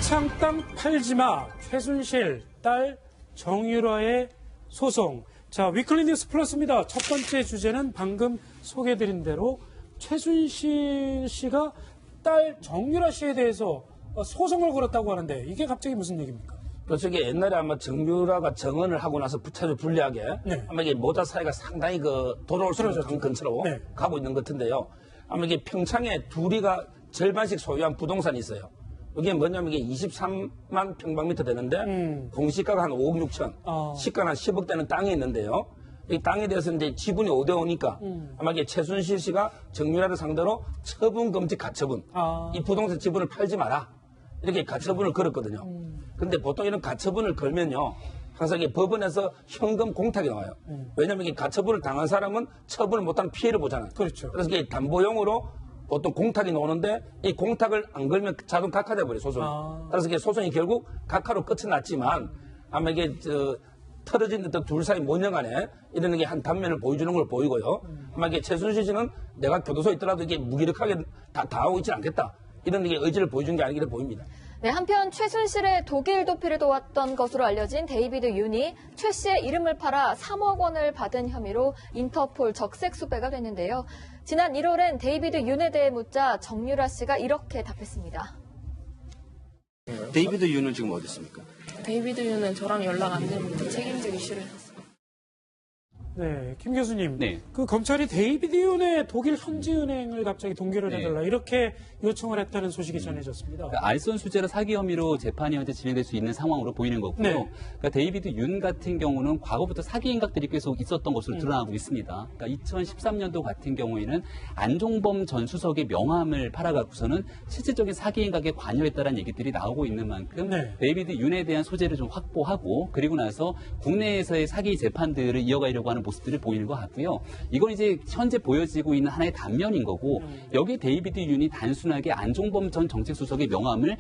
한창 땅 팔지마, 최순실 딸 정유라의 소송. 자, 위클리 뉴스 플러스입니다. 첫 번째 주제는 방금 소개해드린 대로 최순실 씨가 딸 정유라 씨에 대해서 소송을 걸었다고 하는데 이게 갑자기 무슨 얘기입니까? 저게 옛날에 아마 정유라가 정언을 하고 나서 부차주 불리하게 네. 아마 이게 모자 사이가 상당히 돌아올 수 있는 근처로 네. 가고 있는 것 같은데요. 아마 이게 평창에 둘이가 절반씩 소유한 부동산이 있어요. 이게 뭐냐면 이게 23만 평방미터 되는데 공시가가 한 5억 6천, 시가는 한 10억 되는 땅이 있는데요. 이 땅에 대해서 이제 지분이 5대 5니까 아마 이게 최순실 씨가 정유라를 상대로 처분 금지 가처분, 이 부동산 지분을 팔지 마라 이렇게 가처분을 걸었거든요. 근데 보통 이런 가처분을 걸면요, 항상 이게 법원에서 현금 공탁이 나와요. 왜냐하면 이게 가처분을 당한 사람은 처분을 못하는 피해를 보잖아요. 그렇죠. 그래서 이게 담보용으로 보통 공탁이 나오는데 이 공탁을 안 걸면 자동 각하돼 버려요, 소송이. 그래서 이게 소송이 결국 각하로 끝이 났지만 아마 이게 틀어진 어떤 둘 사이 모녀간에 이런 게 한 단면을 보여주는 걸 보이고요. 아마 이게 최순실 씨는 내가 교도소에 있더라도 이게 무기력하게 다 당하고 있지 않겠다, 이런 게 의지를 보여준 게 아니기를 보입니다. 네, 한편 최순실의 독일 도피를 도왔던 것으로 알려진 데이비드 윤이 최 씨의 이름을 팔아 3억 원을 받은 혐의로 인터폴 적색 수배가 됐는데요. 지난 1월엔 데이비드 윤에 대해 묻자 정유라 씨가 이렇게 답했습니다. 데이비드 윤은 지금 어디 있습니까? 데이비드 윤은 저랑 연락 안 되는데 책임지기 싫어했어요. 네, 김 교수님. 네. 그 검찰이 데이비드 윤의 독일 현지은행을 갑자기 동결을 해달라 이렇게 요청을 했다는 소식이 전해졌습니다. 그러니까 알선 수재로 사기 혐의로 재판이 현재 진행될 수 있는 상황으로 보이는 거고요. 네. 그러니까 데이비드 윤 같은 경우는 과거부터 사기 행각들이 계속 있었던 것으로 드러나고 있습니다. 그러니까 2013년도 같은 경우에는 안종범 전 수석의 명함을 팔아갖고서는 실질적인 사기 행각에 관여했다는 얘기들이 나오고 있는 만큼 네. 데이비드 윤에 대한 소재를 좀 확보하고 그리고 나서 국내에서의 사기 재판들을 이어가려고 하는 모습들을 보이는 것 같고요. 이건 이제 현재 보여지고 있는 하나의 단면인 거고 여기 데이비드 윤이 단순하게 안종범 전 정책수석의 명함을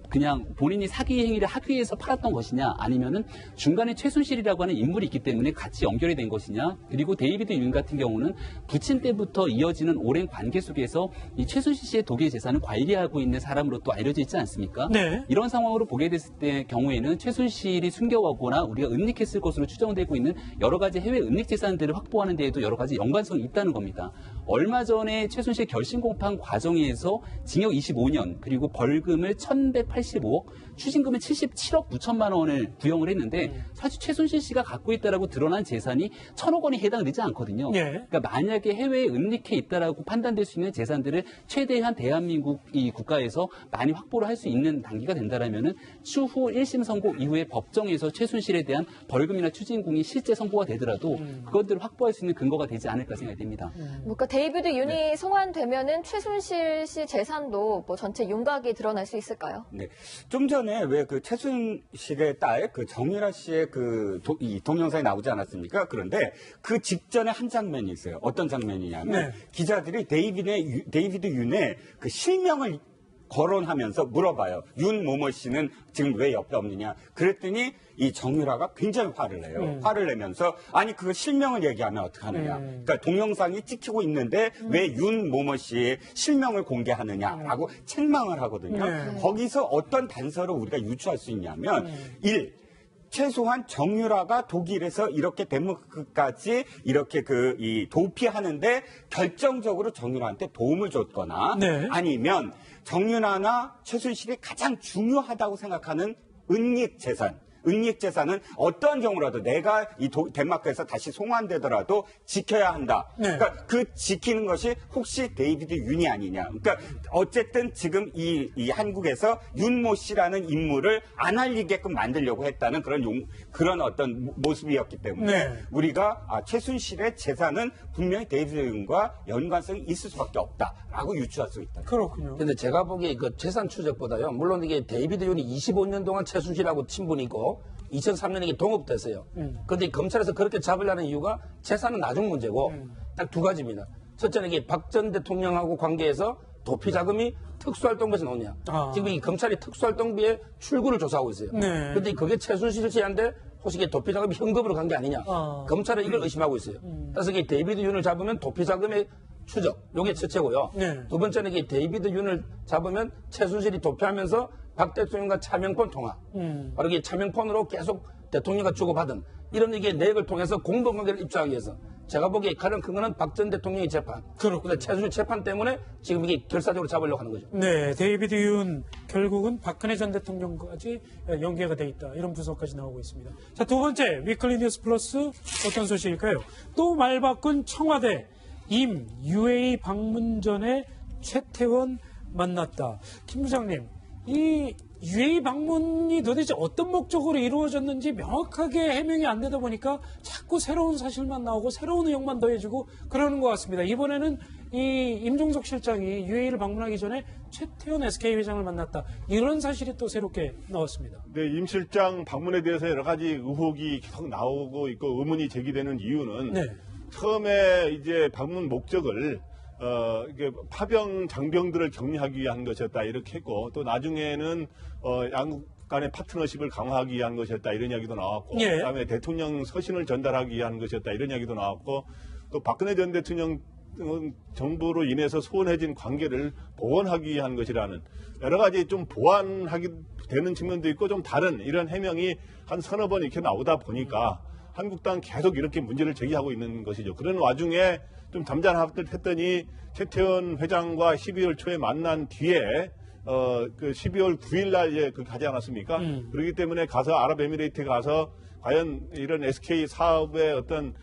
그냥 본인이 사기 행위를 하기 위해서 팔았던 것이냐, 아니면은 중간에 최순실이라고 하는 인물이 있기 때문에 같이 연결이 된 것이냐, 그리고 데이비드 윤 같은 경우는 부친 때부터 이어지는 오랜 관계 속에서 이 최순실 씨의 독일 재산을 관리하고 있는 사람으로 또 알려져 있지 않습니까? 네. 이런 상황으로 보게 됐을 때 경우에는 최순실이 숨겨가거나 우리가 은닉했을 것으로 추정되고 있는 여러 가지 해외 은닉 재산들을 확보하는 데에도 여러 가지 연관성이 있다는 겁니다. 얼마 전에 최순실 결심 공판 과정에서 징역 25년 그리고 벌금을 1,185억, 추징금은 77억 9천만 원을 구형을 했는데 사실 최순실 씨가 갖고 있다라고 드러난 재산이 1,000억 원에 해당되지 않거든요. 네. 그러니까 만약에 해외에 은닉해 있다라고 판단될 수 있는 재산들을 최대한 대한민국 이 국가에서 많이 확보를 할 수 있는 단계가 된다라면은 추후 1심 선고 이후에 법정에서 최순실에 대한 벌금이나 추징금이 실제 선고가 되더라도 그것들을 확보할 수 있는 근거가 되지 않을까 생각이 됩니다. 그러니까 데이비드 윤이 송환되면은 최순실 씨 재산도 뭐 전체 윤곽이 드러날 수 있을까요? 네. 좀 전에 왜 그 최순실의 딸, 그 정유라 씨의 이 동영상이 나오지 않았습니까? 그런데 그 직전에 한 장면이 있어요. 어떤 장면이냐면 기자들이 데이비드 윤의 그 실명을 거론하면서 물어봐요. 윤 모모 씨는 지금 왜 옆에 없느냐. 그랬더니 이 정유라가 굉장히 화를 내요. 화를 내면서 아니 그거 실명을 얘기하면 어떡하느냐. 그러니까 동영상이 찍히고 있는데 왜 윤 모모 씨의 실명을 공개하느냐라고 책망을 하거든요. 거기서 어떤 단서를 우리가 유추할 수 있냐면 1. 최소한 정유라가 독일에서 이렇게 덴마크까지 이렇게 이 도피하는데 결정적으로 정유라한테 도움을 줬거나 아니면 정유라나 최순실이 가장 중요하다고 생각하는 은닉 재산은 어떠한 경우라도 내가 이 덴마크에서 다시 송환되더라도 지켜야 한다. 그러니까 그 지키는 것이 혹시 데이비드 윤이 아니냐. 그러니까 어쨌든 지금 이 한국에서 윤모 씨라는 인물을 안 알리게끔 만들려고 했다는 그런 어떤 모습이었기 때문에 우리가 최순실의 재산은 분명히 데이비드 윤과 연관성이 있을 수밖에 없다라고 유추할 수 있다. 그렇군요. 근데 제가 보기에 그 재산 추적보다요, 물론 이게 데이비드 윤이 25년 동안 최순실하고 친분이고 2003년에 이게 동업됐어요. 그런데 검찰에서 그렇게 잡으려는 이유가 재산은 나중 문제고 딱 두 가지입니다. 첫째는 이게 박 전 대통령하고 관계해서 도피 자금이 특수활동비에서 나오냐. 지금 이 검찰이 특수활동비의 출구를 조사하고 있어요. 그런데 그게 최순실 씨한테 혹시 이게 도피 자금이 현금으로 간 게 아니냐. 검찰은 이걸 의심하고 있어요. 그래서 이게 데이비드 윤을 잡으면 도피 자금의 추적. 요게 첫째고요. 네. 두 번째는 이게 데이비드 윤을 잡으면 최순실이 도피하면서 박 대통령과 차명폰 통화. 바로 이게 차명폰으로 계속 대통령과 주고받은 이런 이게 내역을 통해서 공동관계를 입증하기 위해서 제가 보기에 가장 큰 거는 박 전 대통령의 재판. 그렇군요. 근데 최순실 재판 때문에 지금 이게 결사적으로 잡으려고 하는 거죠. 네, 데이비드 윤 결국은 박근혜 전 대통령까지 연계가 돼 있다. 이런 분석까지 나오고 있습니다. 자, 두 번째 위클리 뉴스 플러스 어떤 소식일까요? 또 말 바꾼 청와대 임 UAE 방문 전에 최태원 만났다. 김 부장님, 이 UAE 방문이 도대체 어떤 목적으로 이루어졌는지 명확하게 해명이 안 되다 보니까 자꾸 새로운 사실만 나오고 새로운 의혹만 더해지고 그러는 것 같습니다. 이번에는 이 임종석 실장이 UAE를 방문하기 전에 최태원 SK 회장을 만났다. 이런 사실이 또 새롭게 나왔습니다. 네, 임 실장 방문에 대해서 여러 가지 의혹이 계속 나오고 있고 의문이 제기되는 이유는 네. 처음에 이제 방문 목적을 이게 파병 장병들을 격리하기 위한 것이었다 이렇게 했고 또 나중에는 양국 간의 파트너십을 강화하기 위한 것이었다 이런 이야기도 나왔고 예. 그다음에 대통령 서신을 전달하기 위한 것이었다 이런 이야기도 나왔고 또 박근혜 전 대통령 정부로 인해서 소원해진 관계를 복원하기 위한 것이라는 여러 가지 좀 보완하게 되는 측면도 있고 좀 다른 이런 해명이 한 서너 번 이렇게 나오다 보니까 한국당 계속 이렇게 문제를 제기하고 있는 것이죠. 그런 와중에 좀 잠잠했더니 최태원 회장과 12월 초에 만난 뒤에 그 12월 9일 날 이제 그 가지 않았습니까? 그렇기 때문에 가서 아랍에미레이트에 가서 과연 이런 SK 사업에 어떤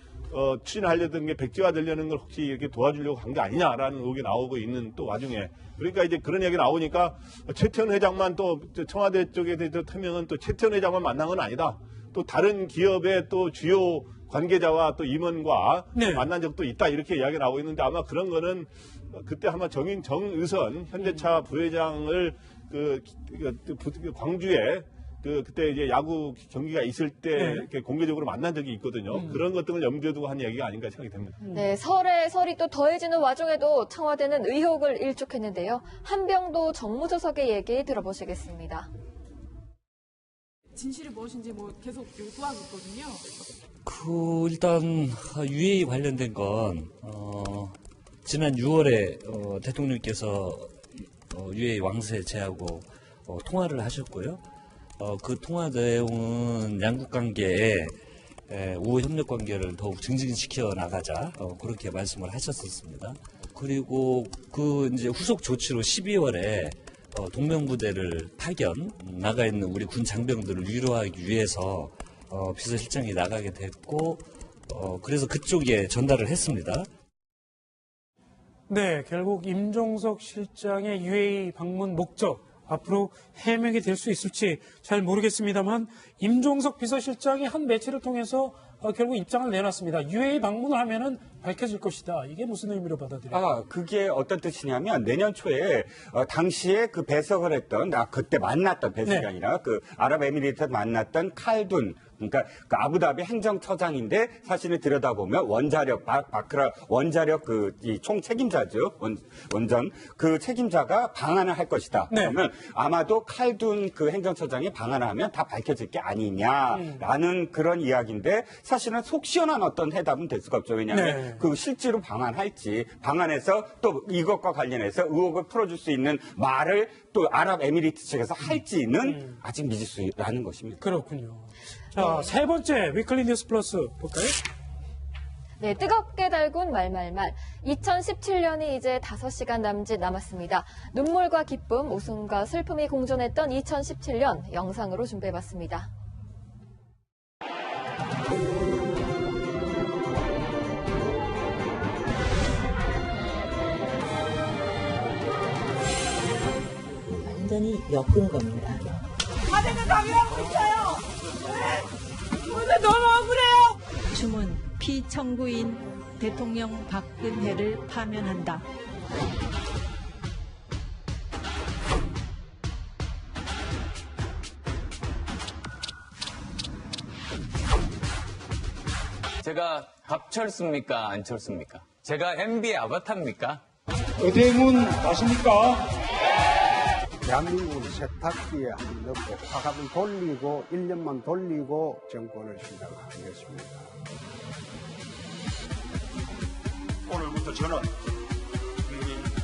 추진하려던 게 백지화되려는 걸 혹시 이렇게 도와주려고 한 게 아니냐라는 의혹이 나오고 있는 또 와중에 그러니까 이제 그런 얘기 나오니까 최태원 회장만 또 청와대 쪽에 대해서 태명은 또 최태원 회장만 만난 건 아니다. 또 다른 기업의 또 주요 관계자와 또 임원과 네. 만난 적도 있다 이렇게 이야기 나오고 있는데 아마 그런 거는 그때 아마 정의선 현대차 부회장을 그 광주에 그때 이제 야구 경기가 있을 때 네. 이렇게 공개적으로 만난 적이 있거든요. 그런 것들을 염두에 두고 한 얘기가 아닌가 생각이 됩니다. 네, 설이 또 더해지는 와중에도 청와대는 의혹을 일축했는데요. 한병도 정무조석의 얘기 들어보시겠습니다. 진실이 무엇인지 계속 요구하고 있거든요. 일단 UAE 관련된 건 지난 6월에 대통령께서 UAE 왕세제하고 통화를 하셨고요. 그 통화 내용은 양국 관계에 우호 협력 관계를 더욱 증진시켜 나가자 그렇게 말씀을 하셨었습니다. 그리고 그 이제 후속 조치로 12월에 동명부대를 파견 나가 있는 우리 군 장병들을 위로하기 위해서 비서실장이 나가게 됐고 그래서 그쪽에 전달을 했습니다. 네, 결국 임종석 실장의 UAE 방문 목적 앞으로 해명이 될 수 있을지 잘 모르겠습니다만 임종석 비서실장이 한 매체를 통해서 결국 입장을 내놨습니다. UAE 방문을 하면은 밝혀질 것이다. 이게 무슨 의미로 받아들여요? 그게 어떤 뜻이냐면 내년 초에 당시에 그 배석을 했던 그때 만났던 배석이 네. 아니라 그 아랍에미리트에서 만났던 칼둔 그러니까 그 아부다비 행정처장인데 사실을 들여다보면 원자력 바크라 원자력 이 총 책임자죠 원전 그 책임자가 방한을 할 것이다. 네. 그러면 아마도 칼둔 그 행정처장이 방한을 하면 다 밝혀질 게 아니냐라는 그런 이야기인데 사실은 속 시원한 어떤 해답은 될 수가 없죠. 왜냐하면 네. 그 실제로 방한할지 방한해서 또 이것과 관련해서 의혹을 풀어줄 수 있는 말을 또 아랍에미리트 측에서 할지는 아직 미지수라는 것입니다. 그렇군요. 자, 세 번째 위클리 뉴스 플러스 볼까요? 네, 뜨겁게 달군 말말말. 2017년이 이제 5시간 남짓 남았습니다. 눈물과 기쁨, 웃음과 슬픔이 공존했던 2017년 영상으로 준비해봤습니다. 완전히 엮은 겁니다. 다들 당연하고 있어요. 근데 너무 억울해요. 주문 피청구인 대통령 박근혜를 파면한다. 제가 갑철수입니까? 안철수입니까? 제가 MB의 아바타입니까? 의대문 아십니까? 대한민국을 세탁기에 넣고 화갑을 돌리고 1년만 돌리고 정권을 시작하겠습니다. 오늘부터 저는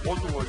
보증을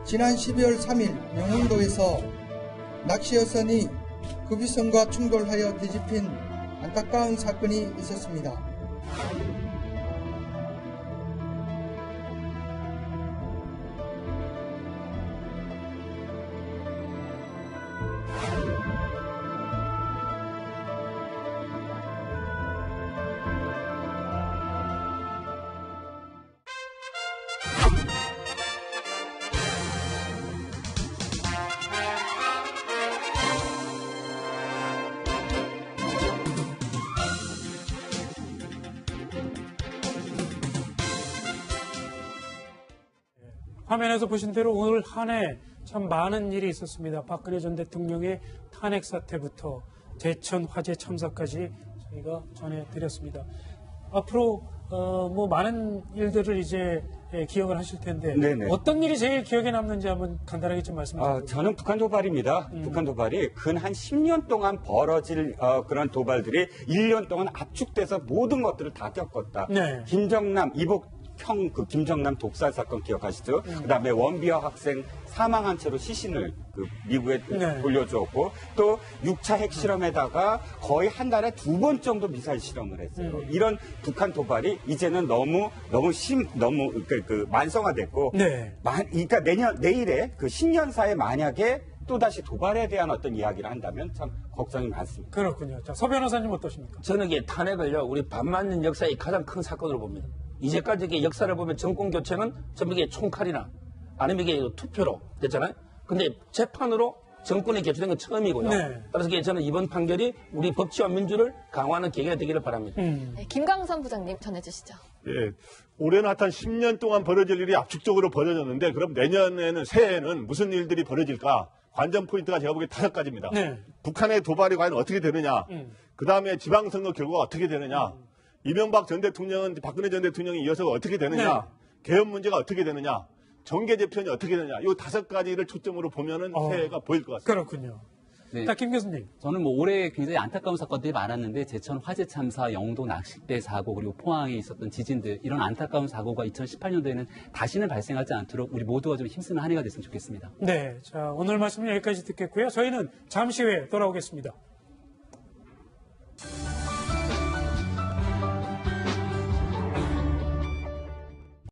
지난 12월 3일 영흥도에서 낚시 여선이 급유선과 충돌하여 뒤집힌 안타까운 사건이 있었습니다. 화면에서 보신 대로 오늘 한 해 참 많은 일이 있었습니다. 박근혜 전 대통령의 탄핵 사태부터 대천 화재 참사까지 저희가 전해드렸습니다. 앞으로 뭐 많은 일들을 이제 기억을 하실 텐데 네네. 어떤 일이 제일 기억에 남는지 한번 간단하게 좀 말씀 주세요. 저는 북한 도발입니다. 북한 도발이 근 한 10년 동안 벌어질 그런 도발들이 1년 동안 압축돼서 모든 것들을 다 겪었다. 네. 김정남 이복 그 김정남 독살 사건 기억하시죠? 그다음에 원비어 학생 사망한 채로 시신을 그 미국에 네. 돌려주었고 또 6차 핵실험에다가 거의 한 달에 2번 정도 미사일 실험을 했어요. 이런 북한 도발이 이제는 너무 그 만성화됐고 네. 그러니까 내일에 그 신년사에 만약에 또다시 도발에 대한 어떤 이야기를 한다면 참 걱정이 많습니다. 그렇군요. 자, 서 변호사님 어떠십니까? 저는 이게 탄핵을요, 우리 반만년 역사의 가장 큰 사건으로 봅니다. 이제까지 이게 역사를 보면 정권 교체는 전부 이게 총칼이나 아니면 이게 투표로 됐잖아요. 근데 재판으로 정권이 개최된 건 처음이고요. 네. 따라서 이게 저는 이번 판결이 우리 법치와 민주를 강화하는 계기가 되기를 바랍니다. 네, 김광선 부장님 전해주시죠. 예, 올해는 한 10년 동안 벌어질 일이 압축적으로 벌어졌는데 그럼 내년에는 새해에는 무슨 일들이 벌어질까? 관전 포인트가 제가 보기에 5가지입니다. 네. 북한의 도발이 과연 어떻게 되느냐? 그 다음에 지방선거 결과가 어떻게 되느냐? 이명박 전 대통령은 박근혜 전 대통령이 이어서 어떻게 되느냐? 네. 개헌 문제가 어떻게 되느냐? 정계 재편이 어떻게 되느냐? 이 5가지를 초점으로 보면은 새해가 보일 것 같습니다. 그렇군요. 네. 자, 김 교수님. 저는 뭐 올해 굉장히 안타까운 사건들이 많았는데 제천 화재 참사, 영도 낚싯배 사고, 그리고 포항에 있었던 지진들 이런 안타까운 사고가 2018년도에는 다시는 발생하지 않도록 우리 모두가 좀 힘쓰는 한 해가 됐으면 좋겠습니다. 네, 자, 오늘 말씀은 여기까지 듣겠고요. 저희는 잠시 후에 돌아오겠습니다.